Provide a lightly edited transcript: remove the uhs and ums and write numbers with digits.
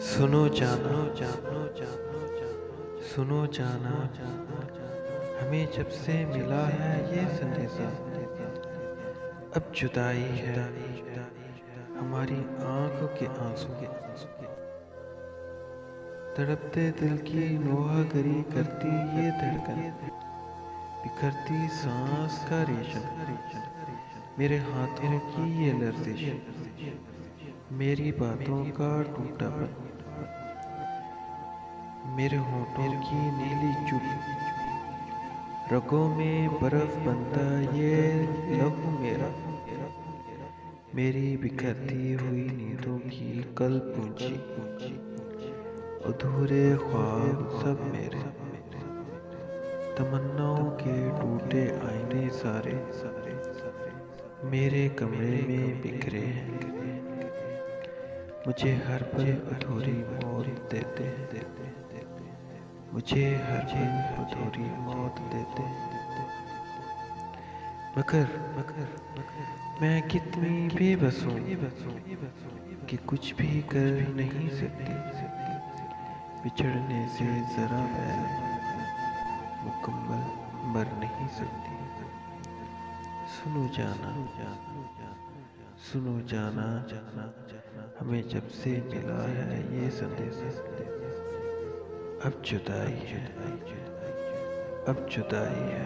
सुनो जाना, सुनो जाना, हमें जब से मिला है ये संदेशा, अब जुदाई है हमारी आंखों के आंसू, तड़पते दिल की नोहागरी करती ये धड़कन, बिखरती सांस का रेशम, मेरे हाथों की ये लर्जिश, मेरी बातों का टूटापन, मेरे होठों की नीली चुप, रगों में बर्फ बनता ये लहू मेरा, मेरी बिखरती हुई नींदों की कल पूंजी, अधूरे ख्वाब सब मेरे, तमन्नाओं के टूटे आईने सारे मेरे कमरे में बिखरे हैं, मुझे हर पल अधूरी मौत देते हैं, मुझे हर पल अधूरी मौत देते हैं। मगर मैं कितनी बेबस हूँ कि कुछ भी कर नहीं सकती, बिछड़ने से जरा पहले मुकम्मल मर नहीं सकती। सुनो जाना, सुनो जाना, हमें जब से मिला है ये संदेश, अब जुदाई है, अब जुदाई है।